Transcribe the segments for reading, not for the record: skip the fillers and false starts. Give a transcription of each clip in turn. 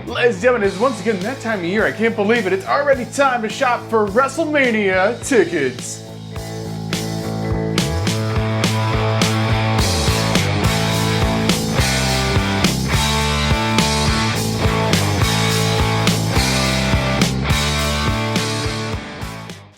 Ladies and gentlemen, it's once again that time of year. I can't believe it. It's already time to shop for WrestleMania tickets.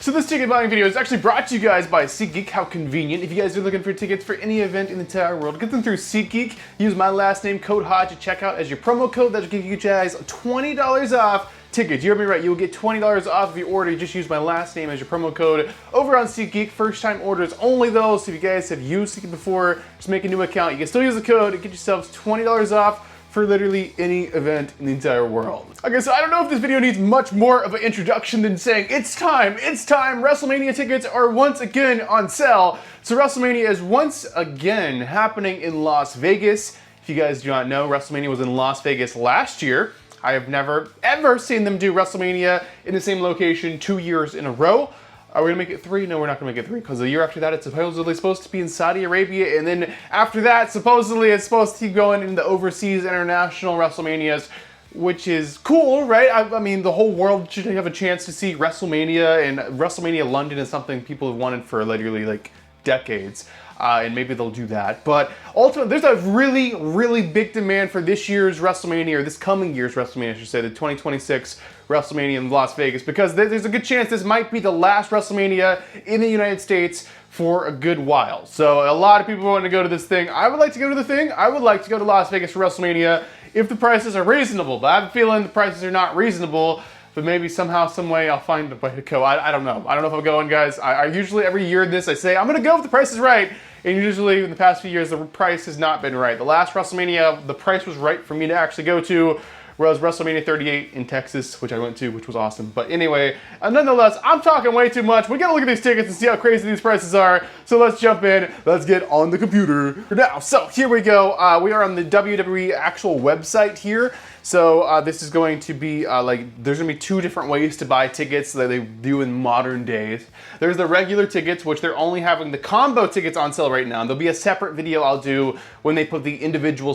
So this ticket buying video is actually brought to you guys by SeatGeek. How convenient. If you guys are looking for tickets for any event in the entire world, get them through SeatGeek. Use my last name, code HODGE, at checkout as your promo code. That'll give you guys $20 off tickets. You heard me right. You will get $20 off if you order. You just use my last name as your promo code over on SeatGeek. First time orders only though. So if you guys have used SeatGeek before, just make a new account. You can still use the code and get yourselves $20 off for literally any event in the entire world. Okay, so I don't know if this video needs much more of an introduction than saying it's time, WrestleMania tickets are once again on sale. So WrestleMania is once again happening in Las Vegas. If you guys do not know, WrestleMania was in Las Vegas last year. I have never, ever seen them do WrestleMania in the same location 2 years in a row. Are we gonna make it 3? No, we're not gonna make it 3, because the year after that it's supposedly supposed to be in Saudi Arabia, and then after that, supposedly it's supposed to keep going in the overseas international WrestleManias, which is cool, right? I mean, the whole world should have a chance to see WrestleMania, and WrestleMania London is something people have wanted for literally like decades. And maybe they'll do that. But ultimately, there's a really, really big demand for this year's WrestleMania, or this coming year's WrestleMania, I should say, the 2026 WrestleMania in Las Vegas, because there's a good chance this might be the last WrestleMania in the United States for a good while. So a lot of people want to go to this thing. I would like to go to the thing. I would like to go to Las Vegas for WrestleMania if the prices are reasonable, but I have a feeling the prices are not reasonable. But maybe somehow, some way, I'll find a way to go. I don't know. I don't know if I'm going, guys. I usually, every year this, I say, I'm going to go if the price is right. And usually, in the past few years, the price has not been right. The last WrestleMania, the price was right for me to actually go to, was WrestleMania 38 in Texas, which I went to, which was awesome. But anyway, nonetheless, I'm talking way too much. We gotta look at these tickets and see how crazy these prices are. So let's jump in. Let's get on the computer now. So here we go. We are on the WWE actual website here. So this is going to be there's gonna be 2 different ways to buy tickets that they do in modern days. There's the regular tickets, which they're only having the combo tickets on sale right now. There'll be a separate video I'll do when they put the individual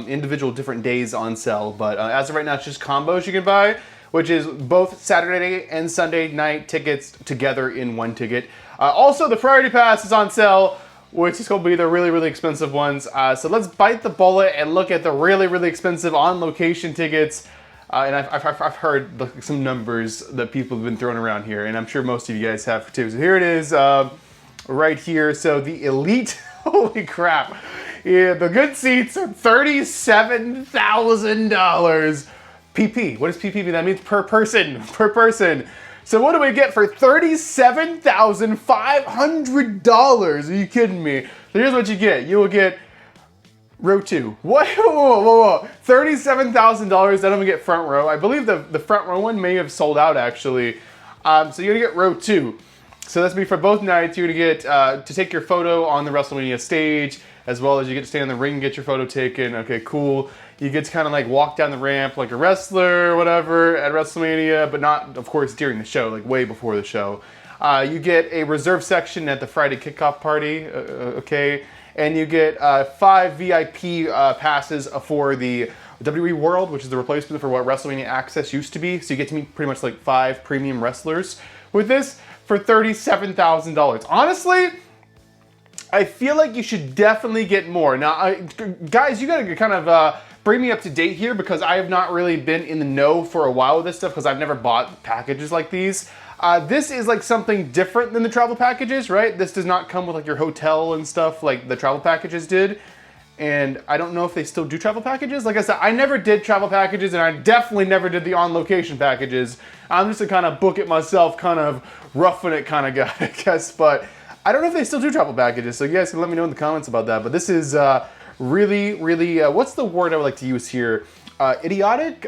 individual different days on sale. But as of right now, it's just combos you can buy, which is both Saturday and Sunday night tickets together in one ticket. Also, the Priority Pass is on sale, which is going to be the really, really expensive ones. So let's bite the bullet and look at the really, really expensive on-location tickets. And I've heard some numbers that people have been throwing around here, and I'm sure most of you guys have too. So here it is, right here. So the Elite, holy crap. Yeah, the good seats are $37,000. PP, what does PP mean? That means per person, So what do we get for $37,500? Are you kidding me? So here's what you get. You will get row 2. What? Whoa. $37,000. Then I'm gonna get front row. I believe the front row one may have sold out actually. So you're gonna get row 2. So that's me for both nights. You're gonna get to take your photo on the WrestleMania stage, as well as you get to stand in the ring and get your photo taken. Okay, cool. You get to kind of like walk down the ramp like a wrestler or whatever at WrestleMania, but not, of course, during the show, like way before the show. You get a reserve section at the Friday kickoff party, okay? And you get 5 VIP passes for the WWE World, which is the replacement for what WrestleMania Access used to be. So you get to meet pretty much like 5 premium wrestlers with this for $37,000. Honestly, I feel like you should definitely get more. Now, guys, you gotta kind of bring me up to date here, because I have not really been in the know for a while with this stuff, because I've never bought packages like these. This is like something different than the travel packages, right? This does not come with like your hotel and stuff like the travel packages did. And I don't know if they still do travel packages. Like I said, I never did travel packages, and I definitely never did the on-location packages. I'm just a kind of book it myself, kind of roughing it kind of guy, I guess. But I don't know if they still do travel packages, so you guys can let me know in the comments about that. But this is really, really, what's the word I would like to use here? Idiotic,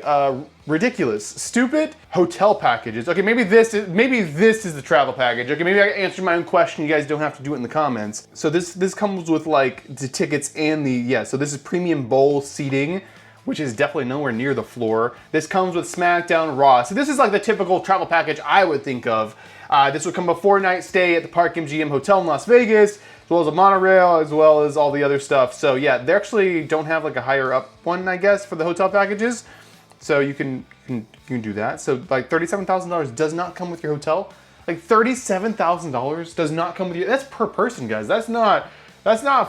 ridiculous, stupid hotel packages. Okay, maybe this is the travel package. Okay, maybe I answered my own question. You guys don't have to do it in the comments. So this comes with like the tickets and so this is premium bowl seating, which is definitely nowhere near the floor. This comes with SmackDown, Raw. So this is like the typical travel package I would think of. This would come with a 4-night stay at the Park MGM Hotel in Las Vegas, as well as a monorail, as well as all the other stuff. So yeah, they actually don't have like a higher up one, I guess, for the hotel packages. So you can do that. So like $37,000 does not come with your hotel. Like $37,000 does not come with you. That's per person, guys. That's not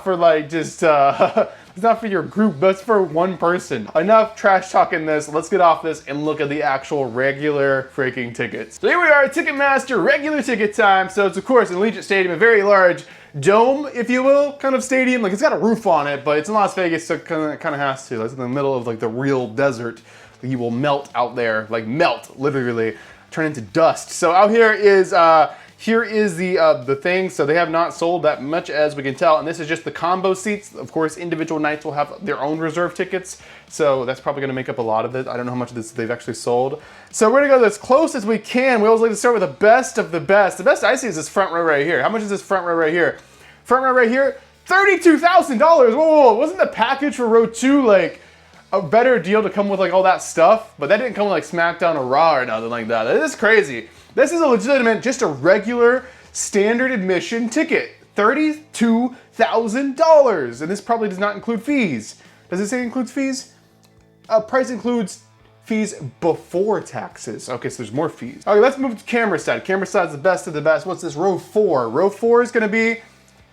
for like just it's not for your group. That's for one person. Enough trash talking this. Let's get off this and look at the actual regular freaking tickets. So here we are at Ticketmaster regular ticket time. So it's of course in Allegiant Stadium, a very large dome, if you will, kind of stadium. Like it's got a roof on it, but it's in Las Vegas, so it kind of has to. It's in the middle of like the real desert. You will melt out there, like melt, literally, turn into dust. So out here is the thing. So they have not sold that much as we can tell, and this is just the combo seats. Of course, individual nights will have their own reserve tickets, so that's probably going to make up a lot of it. I don't know how much of this they've actually sold. So we're going to go as close as we can. We always like to start with the best of the best. The best I see is this front row right here. How much is this front row right here? Front row right here, $32,000. Whoa, wasn't the package for row 2 like a better deal to come with like all that stuff? But that didn't come with like SmackDown or Raw or nothing like that. That is crazy. This is a legitimate, just a regular standard admission ticket. $32,000. And this probably does not include fees. Does it say it includes fees? Price includes fees before taxes. Okay, so there's more fees. Okay, let's move to camera side. Camera side is the best of the best. What's this? Row 4. Row 4 is gonna be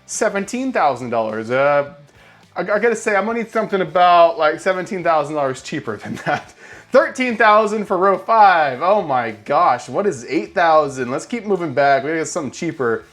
$17,000. I gotta say, I'm gonna need something about like $17,000 cheaper than that. $13,000 for row 5. Oh my gosh, what is $8,000? Let's keep moving back. We gotta get something cheaper.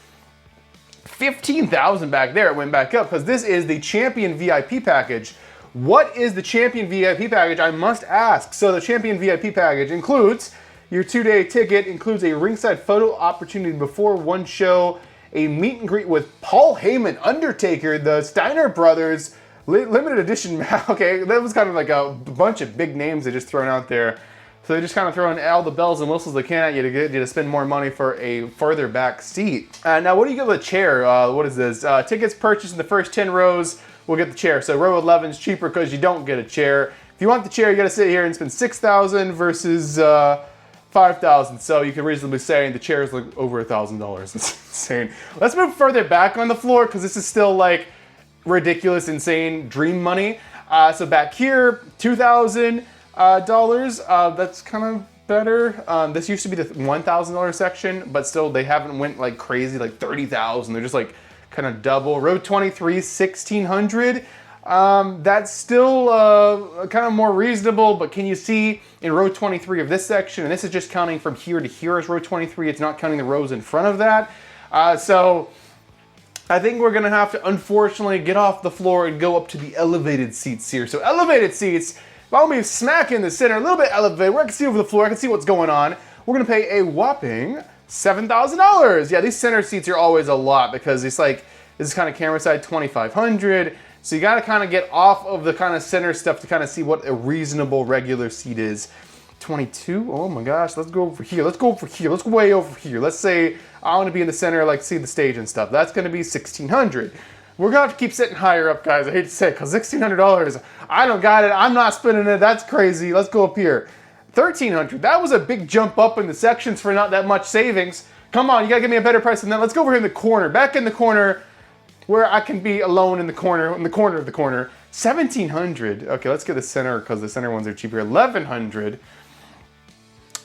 $15,000 back there. It went back up because this is the Champion VIP package. What is the Champion VIP package? I must ask. So the Champion VIP package includes your 2-day ticket, includes a ringside photo opportunity before one show, a meet and greet with Paul Heyman, Undertaker, the Steiner Brothers, limited edition. Okay, that was kind of like a bunch of big names they just thrown out there. So they're just kind of throwing all the bells and whistles they can at you to get you to spend more money for a further back seat. Now, what do you get with a chair? What is this? Tickets purchased in the first 10 rows will get the chair. So row 11 is cheaper because you don't get a chair. If you want the chair, you got to sit here and spend $6,000 versus $5,000. So you can reasonably say the chair is like over $1,000. It's insane. Let's move further back on the floor because this is still like ridiculous, insane dream money. So back here, $2,000. That's kind of better. This used to be the $1,000 section, but still they haven't went like crazy, like $30,000. They're just like kind of double. Row 23, $1,600. That's still kind of more reasonable, but can you see in row 23 of this section, and this is just counting from here to here as row 23, it's not counting the rows in front of that. So I think we're gonna have to unfortunately get off the floor and go up to the elevated seats here. So elevated seats, I'll be smack in the center, a little bit elevated, where I can see over the floor, I can see what's going on. We're gonna pay a whopping $7,000. Yeah, these center seats are always a lot because it's like, this is kind of camera side, $2,500. So you gotta kind of get off of the kind of center stuff to kind of see what a reasonable regular seat is. 22, oh my gosh, let's go over here. Let's go over here, let's go way over here. Let's say I wanna be in the center, like see the stage and stuff. That's gonna be $1,600. We're gonna have to keep sitting higher up, guys. I hate to say it, because $1,600, I don't got it, I'm not spending it, that's crazy. Let's go up here. $1,300, that was a big jump up in the sections for not that much savings. Come on, you gotta give me a better price than that. Let's go over here in the corner, back in the corner, where I can be alone in the corner of the corner. $1,700. Okay, let's get the center because the center ones are cheaper. $1,100.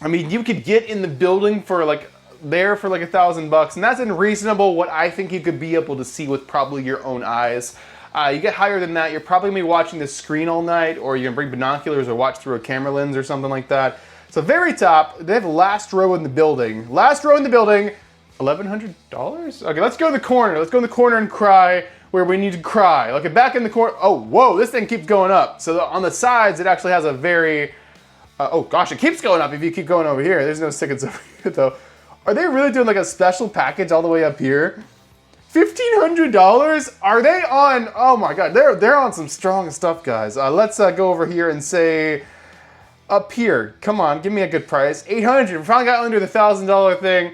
I mean, you could get in the building for like there for like $1,000, and that's unreasonable. What I think you could be able to see with probably your own eyes. You get higher than that, you're probably gonna be watching the screen all night, or you're gonna bring binoculars or watch through a camera lens or something like that. So very top, they have last row in the building. Last row in the building. $1,100? Okay, let's go in the corner. Let's go in the corner and cry where we need to cry. Okay, back in the corner. Oh, whoa, this thing keeps going up. So on the sides, it actually has a very, oh gosh, it keeps going up if you keep going over here. There's no tickets over here though. Are they really doing like a special package all the way up here? $1,500? Are they on, oh my God, they're on some strong stuff, guys. Let's go over here and say, up here, come on, give me a good price. $800, we finally got under the $1,000 thing.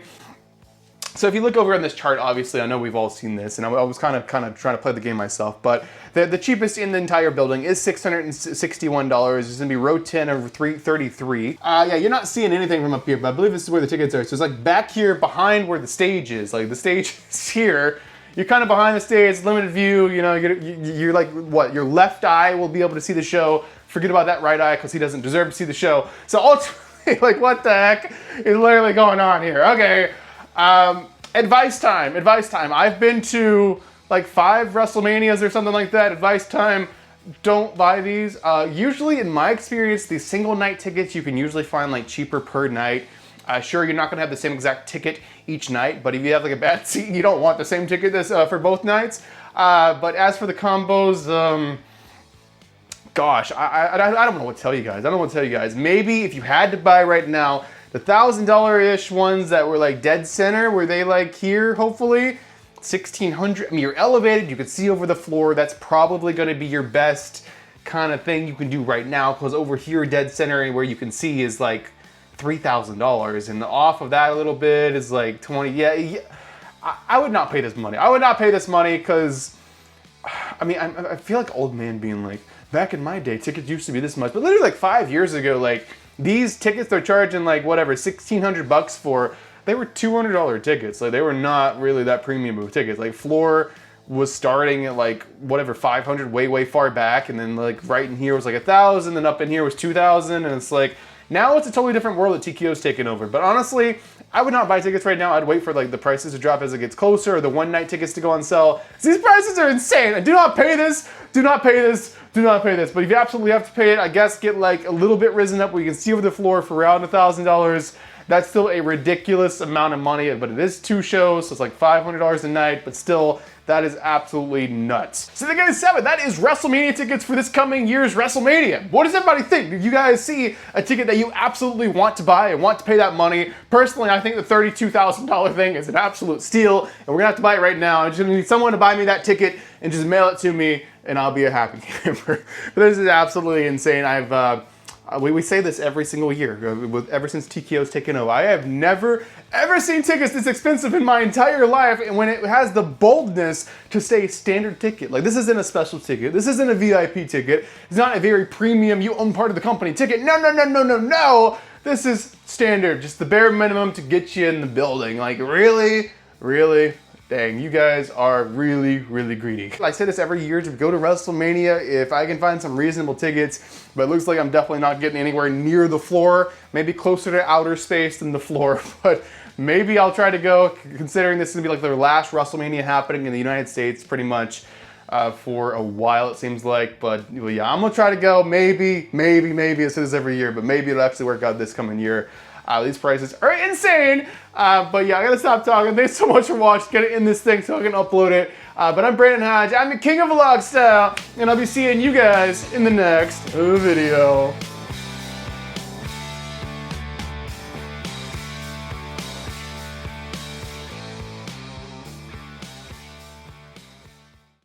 So if you look over on this chart, obviously, I know we've all seen this, and I was kind of trying to play the game myself, but the cheapest in the entire building is $661. It's gonna be row 10 of 333. Yeah, you're not seeing anything from up here, but I believe this is where the tickets are. So it's like back here behind where the stage is. Like the stage is here. you're kind of behind the stage, limited view, you know, you're like, what, your left eye will be able to see the show. Forget about that right eye because he doesn't deserve to see the show. So ultimately, like, what the heck is literally going on here? Okay, advice time. I've been to like 5 WrestleManias or something like that. Advice time, don't buy these. Usually, in my experience, these single night tickets, you can usually find like cheaper per night. Sure, you're not gonna have the same exact ticket each night, but if you have like a bad seat, you don't want the same ticket for both nights. But as for the combos, gosh, I don't know what to tell you guys. Maybe if you had to buy right now, the $1,000-ish ones that were like dead center, were they like here, hopefully? 1,600, I mean, you're elevated, you can see over the floor. That's probably gonna be your best kind of thing you can do right now, because over here, dead center, where you can see is like $3,000, and off of that a little bit is like 20. Yeah, I would not pay this money. I would not pay this money because, I mean, I feel like old man being like, back in my day, tickets used to be this much, but literally like 5 years ago, like these tickets they're charging like whatever, $1,600 for, they were $200 tickets. Like they were not really that premium of tickets. Like floor was starting at like whatever, 500 way far back, and then like right in here was like 1,000, and up in here was 2,000, and it's like, now it's a totally different world that TKO's taken over. But honestly, I would not buy tickets right now. I'd wait for like the prices to drop as it gets closer, or the one night tickets to go on sale. These prices are insane. I do not pay this. Do not pay this. Do not pay this. But if you absolutely have to pay it, I guess get like a little bit risen up where you can see over the floor for around $1,000. That's still a ridiculous amount of money, but it is 2 shows, so it's like $500 a night, but still, that is absolutely nuts. So there guys have it. That is WrestleMania tickets for this coming year's WrestleMania. What does everybody think? Did you guys see a ticket that you absolutely want to buy and want to pay that money? Personally, I think the $32,000 thing is an absolute steal, and we're gonna have to buy it right now. I'm just gonna need someone to buy me that ticket and just mail it to me, and I'll be a happy camper. But this is absolutely insane. We say this every single year, ever since TKO's taken over. I have never, ever seen tickets this expensive in my entire life, and when it has the boldness to say standard ticket. Like, this isn't a special ticket. This isn't a VIP ticket. It's not a very premium, you own part of the company ticket. No. This is standard, just the bare minimum to get you in the building. Like, really? Dang, you guys are really greedy. I say this every year to go to WrestleMania if I can find some reasonable tickets, but it looks like I'm definitely not getting anywhere near the floor, maybe closer to outer space than the floor, but maybe I'll try to go, considering this is gonna be like their last WrestleMania happening in the United States pretty much for a while, it seems like. But well, yeah, I'm gonna try to go, maybe, as soon as every year, but maybe it'll actually work out this coming year. These prices are insane, but yeah, I gotta stop talking. Thanks so much for watching. Gotta end this thing so I can upload it. But I'm Brandon Hodge. I'm the king of vlog style, and I'll be seeing you guys in the next video.